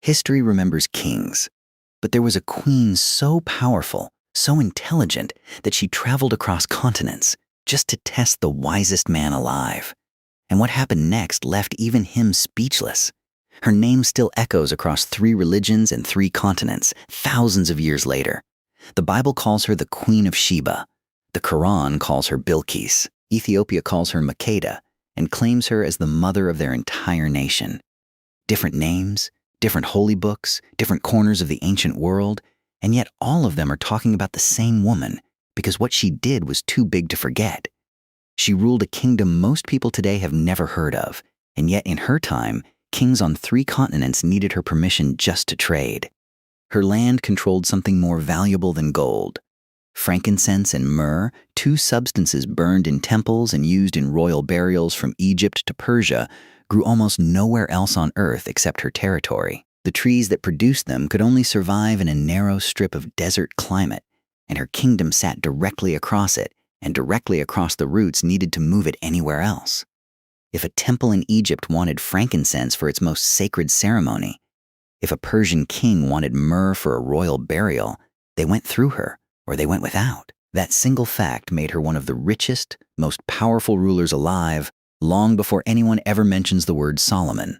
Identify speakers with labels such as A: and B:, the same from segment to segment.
A: History remembers kings, but there was a queen so powerful, so intelligent, that she traveled across continents just to test the wisest man alive. And what happened next left even him speechless. Her name still echoes across 3 religions and 3 continents, thousands of years later. The Bible calls her the Queen of Sheba. The Quran calls her Bilqis. Ethiopia calls her Makeda and claims her as the mother of their entire nation. Different names, different holy books, different corners of the ancient world, and yet all of them are talking about the same woman because what she did was too big to forget. She ruled a kingdom most people today have never heard of, and yet in her time, kings on 3 continents needed her permission just to trade. Her land controlled something more valuable than gold. Frankincense and myrrh, 2 substances burned in temples and used in royal burials from Egypt to Persia, grew almost nowhere else on earth except her territory. The trees that produced them could only survive in a narrow strip of desert climate, and her kingdom sat directly across it, and directly across the roots needed to move it anywhere else. If a temple in Egypt wanted frankincense for its most sacred ceremony, if a Persian king wanted myrrh for a royal burial, they went through her, or they went without. That single fact made her one of the richest, most powerful rulers alive, long before anyone ever mentions the word Solomon.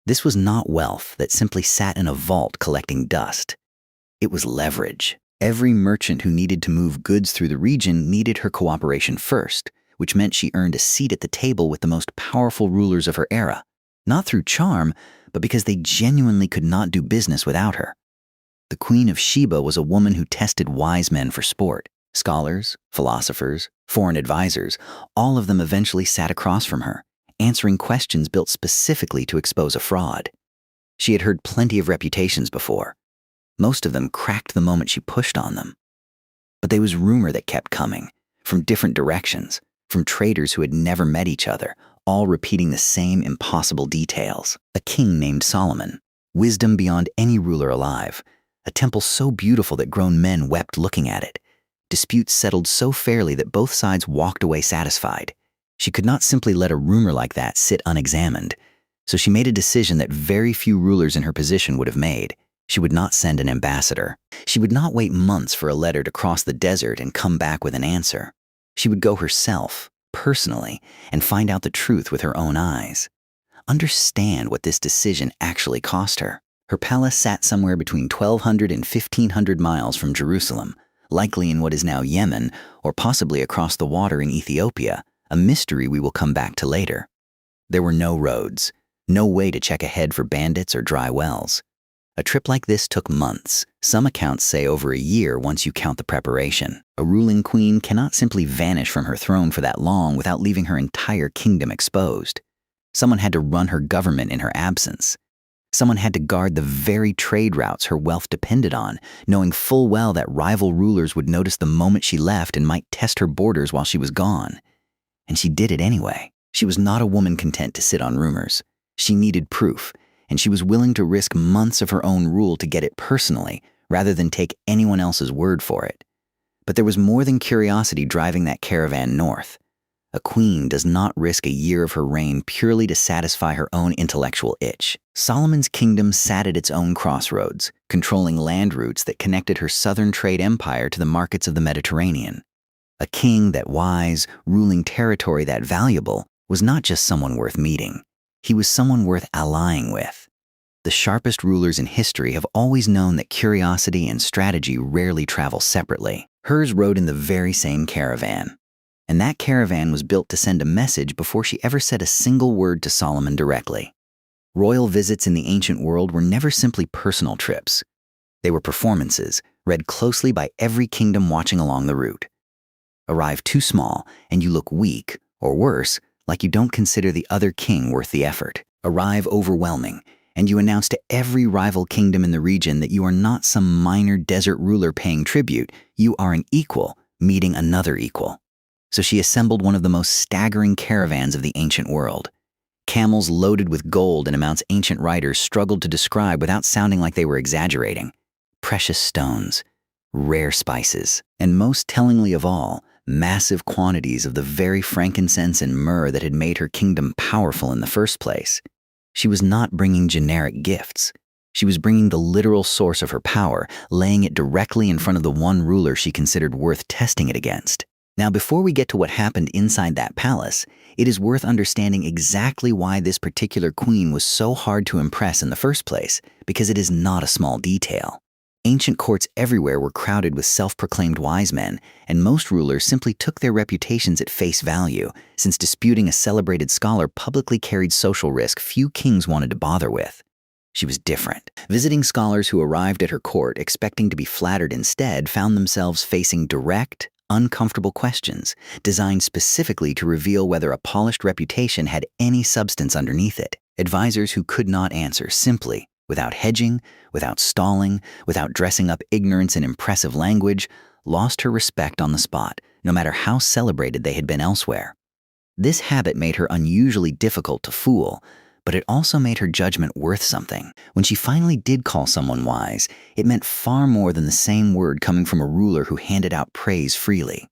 A: This was not wealth that simply sat in a vault collecting dust. It was leverage. Every merchant who needed to move goods through the region needed her cooperation first, which meant she earned a seat at the table with the most powerful rulers of her era, not through charm, but because they genuinely could not do business without her. The Queen of Sheba was a woman who tested wise men for sport. Scholars, philosophers, foreign advisors, all of them eventually sat across from her, answering questions built specifically to expose a fraud. She had heard plenty of reputations before. Most of them cracked the moment she pushed on them. But there was rumor that kept coming, from different directions, from traders who had never met each other, all repeating the same impossible details. A king named Solomon, wisdom beyond any ruler alive, a temple so beautiful that grown men wept looking at it, disputes settled so fairly that both sides walked away satisfied. She could not simply let a rumor like that sit unexamined, so she made a decision that very few rulers in her position would have made. She would not send an ambassador. She would not wait months for a letter to cross the desert and come back with an answer. She would go herself, personally, and find out the truth with her own eyes. Understand what this decision actually cost her. Her palace sat somewhere between 1,200 and 1,500 miles from Jerusalem, likely in what is now Yemen, or possibly across the water in Ethiopia, a mystery we will come back to later. There were no roads, no way to check ahead for bandits or dry wells. A trip like this took months. Some accounts say over a year once you count the preparation. A ruling queen cannot simply vanish from her throne for that long without leaving her entire kingdom exposed. Someone had to run her government in her absence. Someone had to guard the very trade routes her wealth depended on, knowing full well that rival rulers would notice the moment she left and might test her borders while she was gone. And she did it anyway. She was not a woman content to sit on rumors. She needed proof, and she was willing to risk months of her own rule to get it personally, rather than take anyone else's word for it. But there was more than curiosity driving that caravan north. A queen does not risk a year of her reign purely to satisfy her own intellectual itch. Solomon's kingdom sat at its own crossroads, controlling land routes that connected her southern trade empire to the markets of the Mediterranean. A king that wise, ruling territory that valuable, was not just someone worth meeting. He was someone worth allying with. The sharpest rulers in history have always known that curiosity and strategy rarely travel separately. Hers rode in the very same caravan. And that caravan was built to send a message before she ever said a single word to Solomon directly. Royal visits in the ancient world were never simply personal trips. They were performances, read closely by every kingdom watching along the route. Arrive too small, and you look weak, or worse, like you don't consider the other king worth the effort. Arrive overwhelming, and you announce to every rival kingdom in the region that you are not some minor desert ruler paying tribute, you are an equal, meeting another equal. So she assembled one of the most staggering caravans of the ancient world. Camels loaded with gold in amounts ancient writers struggled to describe without sounding like they were exaggerating. Precious stones, rare spices, and most tellingly of all, massive quantities of the very frankincense and myrrh that had made her kingdom powerful in the first place. She was not bringing generic gifts. She was bringing the literal source of her power, laying it directly in front of the one ruler she considered worth testing it against. Now, before we get to what happened inside that palace, it is worth understanding exactly why this particular queen was so hard to impress in the first place, because it is not a small detail. Ancient courts everywhere were crowded with self-proclaimed wise men, and most rulers simply took their reputations at face value, since disputing a celebrated scholar publicly carried social risk few kings wanted to bother with. She was different. Visiting scholars who arrived at her court expecting to be flattered instead found themselves facing direct, uncomfortable questions designed specifically to reveal whether a polished reputation had any substance underneath it. Advisors who could not answer simply, without hedging, without stalling, without dressing up ignorance in impressive language, lost her respect on the spot, no matter how celebrated they had been elsewhere. This habit made her unusually difficult to fool, but it also made her judgment worth something. When she finally did call someone wise, it meant far more than the same word coming from a ruler who handed out praise freely.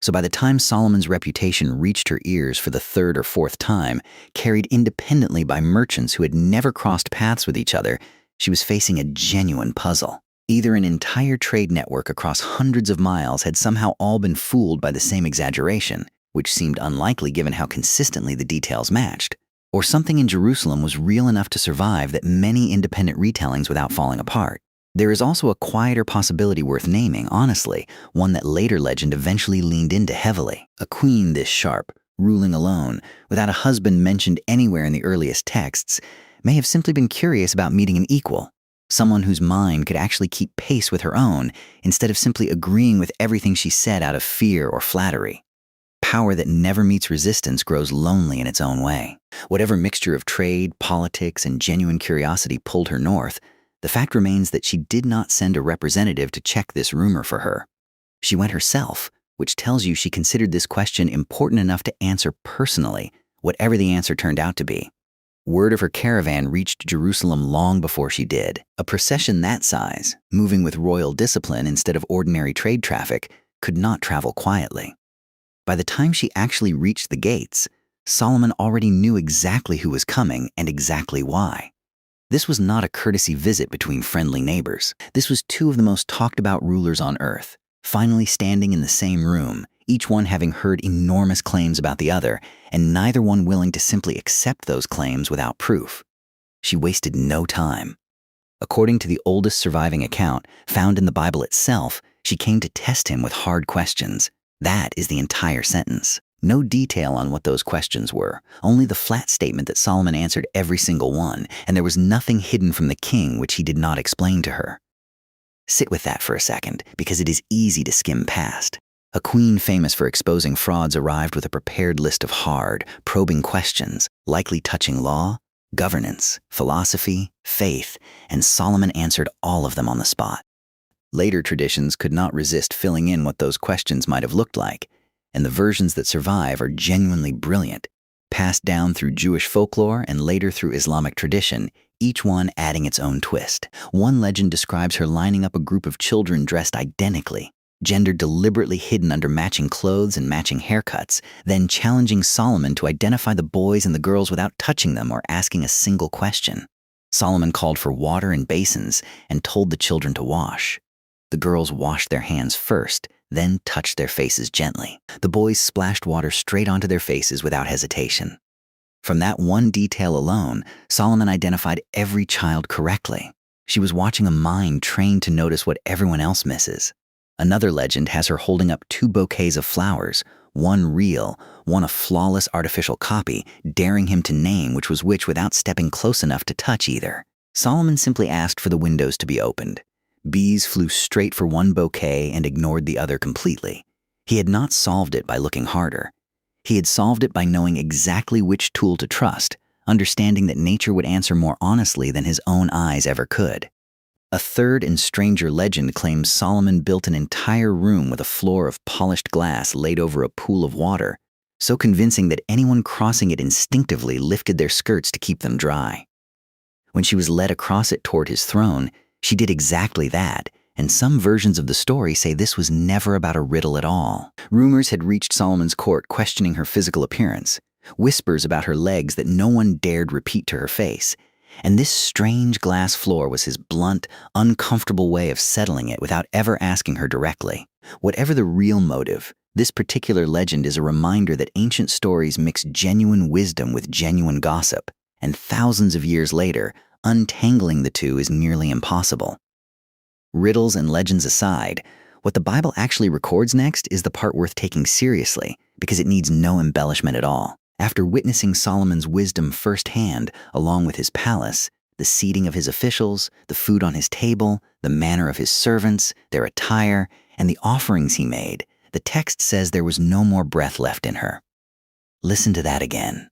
A: So by the time Solomon's reputation reached her ears for the third or fourth time, carried independently by merchants who had never crossed paths with each other, she was facing a genuine puzzle. Either an entire trade network across hundreds of miles had somehow all been fooled by the same exaggeration, which seemed unlikely given how consistently the details matched, or something in Jerusalem was real enough to survive that many independent retellings without falling apart. There is also a quieter possibility worth naming, honestly, one that later legend eventually leaned into heavily. A queen this sharp, ruling alone, without a husband mentioned anywhere in the earliest texts, may have simply been curious about meeting an equal, someone whose mind could actually keep pace with her own instead of simply agreeing with everything she said out of fear or flattery. Power that never meets resistance grows lonely in its own way. Whatever mixture of trade, politics, and genuine curiosity pulled her north, the fact remains that she did not send a representative to check this rumor for her. She went herself, which tells you she considered this question important enough to answer personally, whatever the answer turned out to be. Word of her caravan reached Jerusalem long before she did. A procession that size, moving with royal discipline instead of ordinary trade traffic, could not travel quietly. By the time she actually reached the gates, Solomon already knew exactly who was coming and exactly why. This was not a courtesy visit between friendly neighbors. This was two of the most talked about rulers on earth, finally standing in the same room, each one having heard enormous claims about the other, and neither one willing to simply accept those claims without proof. She wasted no time. According to the oldest surviving account, found in the Bible itself, she came to test him with hard questions. That is the entire sentence. No detail on what those questions were, only the flat statement that Solomon answered every single one, and there was nothing hidden from the king which he did not explain to her. Sit with that for a second, because it is easy to skim past. A queen famous for exposing frauds arrived with a prepared list of hard, probing questions, likely touching law, governance, philosophy, faith, and Solomon answered all of them on the spot. Later traditions could not resist filling in what those questions might have looked like, and the versions that survive are genuinely brilliant, passed down through Jewish folklore and later through Islamic tradition, each one adding its own twist. One legend describes her lining up a group of children dressed identically, gender deliberately hidden under matching clothes and matching haircuts, then challenging Solomon to identify the boys and the girls without touching them or asking a single question. Solomon called for water in basins and told the children to wash. The girls washed their hands first, then touched their faces gently. The boys splashed water straight onto their faces without hesitation. From that one detail alone, Solomon identified every child correctly. She was watching a mind trained to notice what everyone else misses. Another legend has her holding up 2 bouquets of flowers, one real, one a flawless artificial copy, daring him to name which was which without stepping close enough to touch either. Solomon simply asked for the windows to be opened. Bees flew straight for one bouquet and ignored the other completely. He had not solved it by looking harder. He had solved it by knowing exactly which tool to trust, understanding that nature would answer more honestly than his own eyes ever could. A third and stranger legend claims Solomon built an entire room with a floor of polished glass laid over a pool of water, so convincing that anyone crossing it instinctively lifted their skirts to keep them dry. When she was led across it toward his throne, she did exactly that, and some versions of the story say this was never about a riddle at all. Rumors had reached Solomon's court questioning her physical appearance, whispers about her legs that no one dared repeat to her face, And this strange glass floor was his blunt, uncomfortable way of settling it without ever asking her directly. Whatever the real motive, this particular legend is a reminder that ancient stories mix genuine wisdom with genuine gossip, and thousands of years later, untangling the two is nearly impossible. Riddles and legends aside, what the Bible actually records next is the part worth taking seriously, because it needs no embellishment at all. After witnessing Solomon's wisdom firsthand, along with his palace, the seating of his officials, the food on his table, the manner of his servants, their attire, and the offerings he made, the text says there was no more breath left in her. Listen to that again.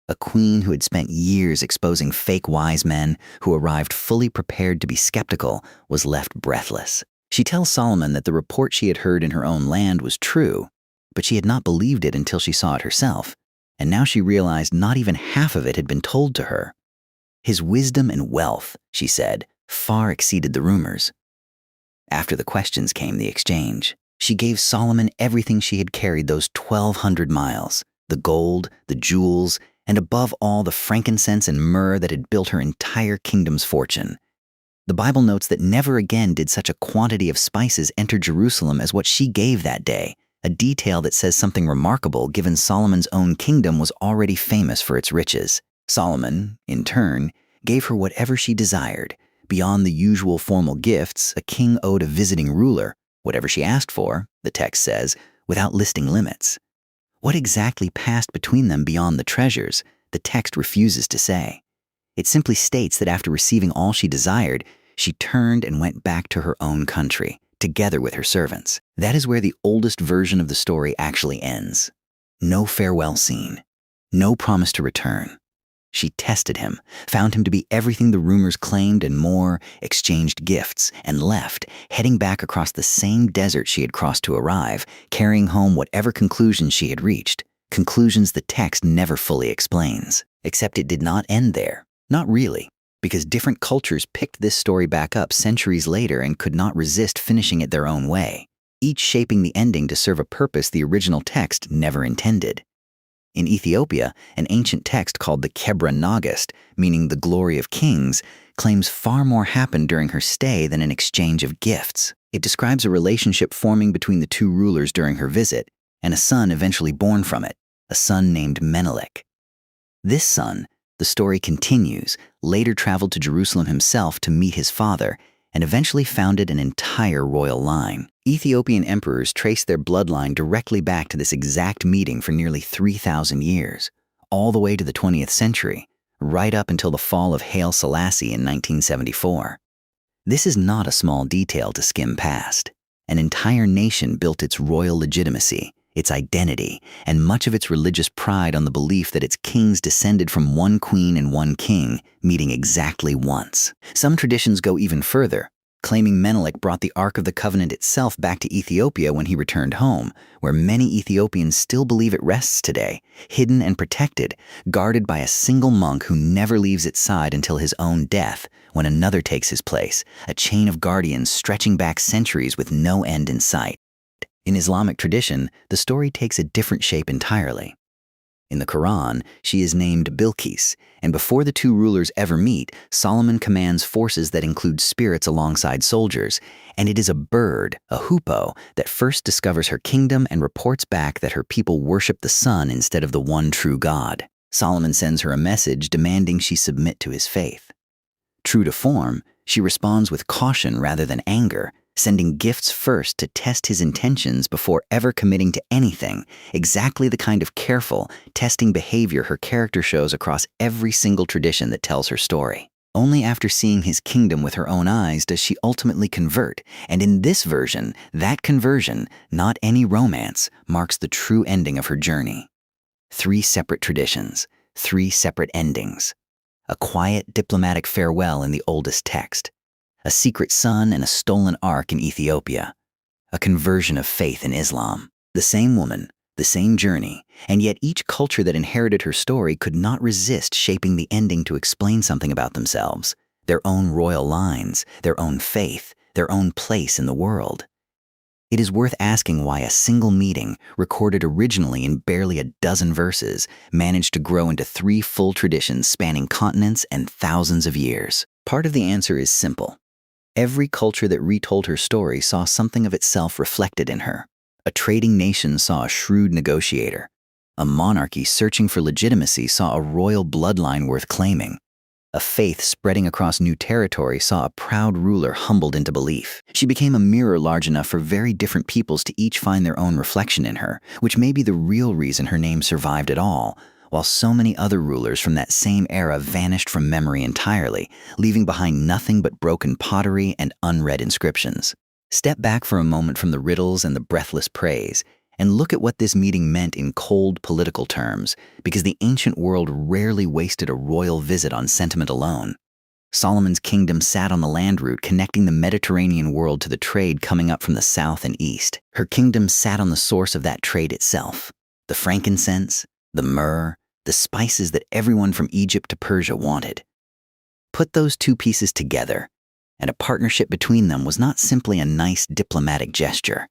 A: A queen who had spent years exposing fake wise men who arrived fully prepared to be skeptical was left breathless. She tells Solomon that the report she had heard in her own land was true, but she had not believed it until she saw it herself, and now she realized not even half of it had been told to her. His wisdom and wealth, she said, far exceeded the rumors. After the questions came the exchange. She gave Solomon everything she had carried those 1,200 miles, the gold, the jewels, and above all the frankincense and myrrh that had built her entire kingdom's fortune. The Bible notes that never again did such a quantity of spices enter Jerusalem as what she gave that day, a detail that says something remarkable given Solomon's own kingdom was already famous for its riches. Solomon, in turn, gave her whatever she desired. Beyond the usual formal gifts, a king owed a visiting ruler whatever she asked for, the text says, without listing limits. What exactly passed between them beyond the treasures, the text refuses to say. It simply states that after receiving all she desired, she turned and went back to her own country, together with her servants. That is where the oldest version of the story actually ends. No farewell scene. No promise to return. She tested him, found him to be everything the rumors claimed and more, exchanged gifts, and left, heading back across the same desert she had crossed to arrive, carrying home whatever conclusions she had reached, conclusions the text never fully explains. Except it did not end there. Not really, because different cultures picked this story back up centuries later and could not resist finishing it their own way, each shaping the ending to serve a purpose the original text never intended. In Ethiopia, an ancient text called the Kebra Nagast, meaning the glory of kings, claims far more happened during her stay than an exchange of gifts. It describes a relationship forming between the two rulers during her visit, and a son eventually born from it, a son named Menelik. This son, the story continues, later traveled to Jerusalem himself to meet his father, and eventually founded an entire royal line. Ethiopian emperors trace their bloodline directly back to this exact meeting for nearly 3,000 years, all the way to the 20th century, right up until the fall of Haile Selassie in 1974. This is not a small detail to skim past. An entire nation built its royal legitimacy, its identity, and much of its religious pride on the belief that its kings descended from one queen and one king, meeting exactly once. Some traditions go even further, claiming Menelik brought the Ark of the Covenant itself back to Ethiopia when he returned home, where many Ethiopians still believe it rests today, hidden and protected, guarded by a single monk who never leaves its side until his own death, when another takes his place, a chain of guardians stretching back centuries with no end in sight. In Islamic tradition, the story takes a different shape entirely. In the Quran, she is named Bilqis, and before the two rulers ever meet, Solomon commands forces that include spirits alongside soldiers, and it is a bird, a hoopoe, that first discovers her kingdom and reports back that her people worship the sun instead of the one true God. Solomon sends her a message demanding she submit to his faith. True to form, she responds with caution rather than anger, sending gifts first to test his intentions before ever committing to anything, exactly the kind of careful, testing behavior her character shows across every single tradition that tells her story. Only after seeing his kingdom with her own eyes does she ultimately convert, and in this version, that conversion, not any romance, marks the true ending of her journey. 3 separate traditions, 3 separate endings. A quiet, diplomatic farewell in the oldest text. A secret son and a stolen ark in Ethiopia, a conversion of faith in Islam. The same woman, the same journey, and yet each culture that inherited her story could not resist shaping the ending to explain something about themselves, their own royal lines, their own faith, their own place in the world. It is worth asking why a single meeting, recorded originally in barely a dozen verses, managed to grow into 3 full traditions spanning continents and thousands of years. Part of the answer is simple. Every culture that retold her story saw something of itself reflected in her. A trading nation saw a shrewd negotiator. A monarchy searching for legitimacy saw a royal bloodline worth claiming. A faith spreading across new territory saw a proud ruler humbled into belief. She became a mirror large enough for very different peoples to each find their own reflection in her, which may be the real reason her name survived at all, while so many other rulers from that same era vanished from memory entirely, leaving behind nothing but broken pottery and unread inscriptions. Step back for a moment from the riddles and the breathless praise, and look at what this meeting meant in cold political terms, because the ancient world rarely wasted a royal visit on sentiment alone. Solomon's kingdom sat on the land route connecting the Mediterranean world to the trade coming up from the south and east. Her kingdom sat on the source of that trade itself, the frankincense, the myrrh, the spices that everyone from Egypt to Persia wanted. Put those 2 pieces together, and a partnership between them was not simply a nice diplomatic gesture.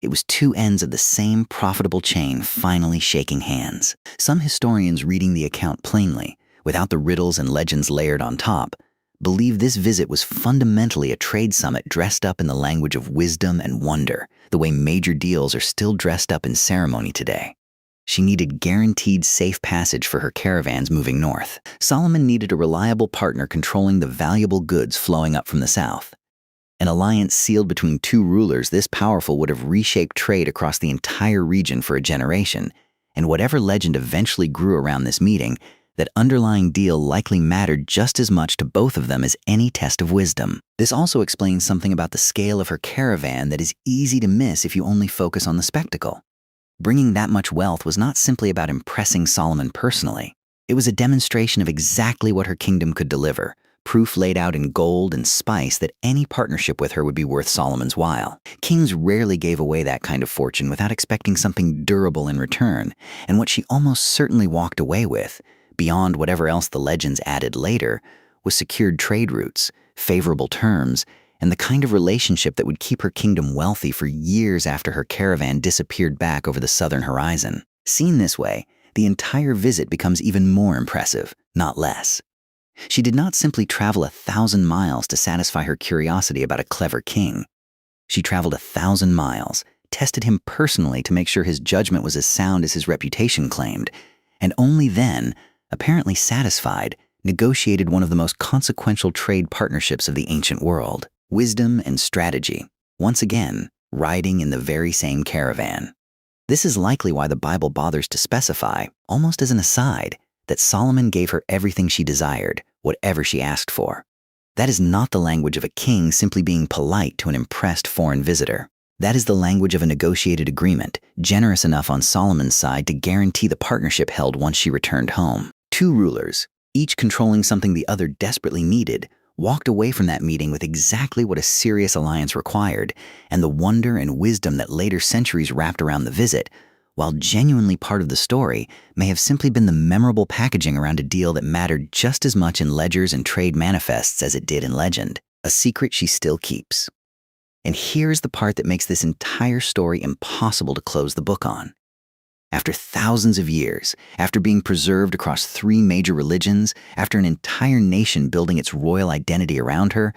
A: It was 2 ends of the same profitable chain finally shaking hands. Some historians reading the account plainly, without the riddles and legends layered on top, believe this visit was fundamentally a trade summit dressed up in the language of wisdom and wonder, the way major deals are still dressed up in ceremony today. She needed guaranteed safe passage for her caravans moving north. Solomon needed a reliable partner controlling the valuable goods flowing up from the south. An alliance sealed between 2 rulers this powerful would have reshaped trade across the entire region for a generation, and whatever legend eventually grew around this meeting, that underlying deal likely mattered just as much to both of them as any test of wisdom. This also explains something about the scale of her caravan that is easy to miss if you only focus on the spectacle. Bringing that much wealth was not simply about impressing Solomon personally. It was a demonstration of exactly what her kingdom could deliver, proof laid out in gold and spice that any partnership with her would be worth Solomon's while. Kings rarely gave away that kind of fortune without expecting something durable in return, and what she almost certainly walked away with, beyond whatever else the legends added later, was secured trade routes, favorable terms, and the kind of relationship that would keep her kingdom wealthy for years after her caravan disappeared back over the southern horizon. Seen this way, the entire visit becomes even more impressive, not less. She did not simply travel 1,000 miles to satisfy her curiosity about a clever king. She traveled 1,000 miles, tested him personally to make sure his judgment was as sound as his reputation claimed, and only then, apparently satisfied, negotiated one of the most consequential trade partnerships of the ancient world. Wisdom and strategy, once again, riding in the very same caravan. This is likely why the Bible bothers to specify, almost as an aside, that Solomon gave her everything she desired, whatever she asked for. That is not the language of a king simply being polite to an impressed foreign visitor. That is the language of a negotiated agreement, generous enough on Solomon's side to guarantee the partnership held once she returned home. 2 rulers, each controlling something the other desperately needed, walked away from that meeting with exactly what a serious alliance required, and the wonder and wisdom that later centuries wrapped around the visit, while genuinely part of the story, may have simply been the memorable packaging around a deal that mattered just as much in ledgers and trade manifests as it did in legend, a secret she still keeps. And here's the part that makes this entire story impossible to close the book on. After thousands of years, after being preserved across 3 major religions, after an entire nation building its royal identity around her,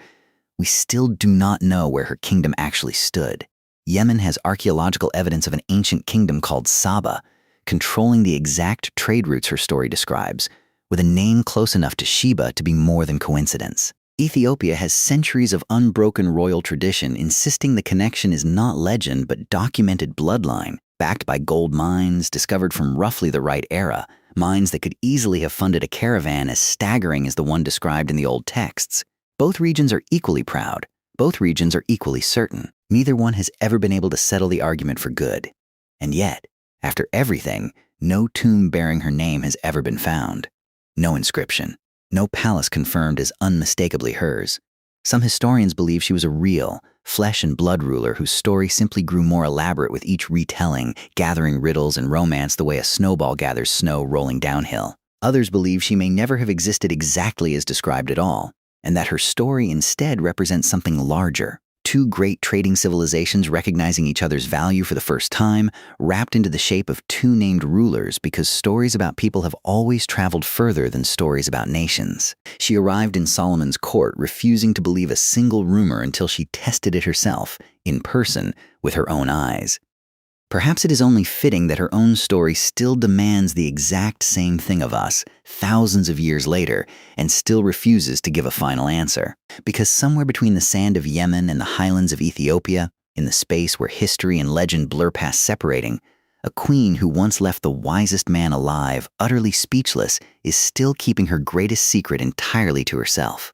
A: we still do not know where her kingdom actually stood. Yemen has archaeological evidence of an ancient kingdom called Saba, controlling the exact trade routes her story describes, with a name close enough to Sheba to be more than coincidence. Ethiopia has centuries of unbroken royal tradition insisting the connection is not legend but documented bloodline, backed by gold mines discovered from roughly the right era, mines that could easily have funded a caravan as staggering as the one described in the old texts. Both regions are equally proud. Both regions are equally certain. Neither one has ever been able to settle the argument for good. And yet, after everything, no tomb bearing her name has ever been found. No inscription. No palace confirmed as unmistakably hers. Some historians believe she was a real, flesh and blood ruler whose story simply grew more elaborate with each retelling, gathering riddles and romance the way a snowball gathers snow rolling downhill. Others believe she may never have existed exactly as described at all, and that her story instead represents something larger, two great trading civilizations recognizing each other's value for the first time, wrapped into the shape of two named rulers because stories about people have always traveled further than stories about nations. She arrived in Solomon's court, refusing to believe a single rumor until she tested it herself, in person, with her own eyes. Perhaps it is only fitting that her own story still demands the exact same thing of us, thousands of years later, and still refuses to give a final answer. Because somewhere between the sand of Yemen and the highlands of Ethiopia, in the space where history and legend blur past separating, a queen who once left the wisest man alive, utterly speechless, is still keeping her greatest secret entirely to herself.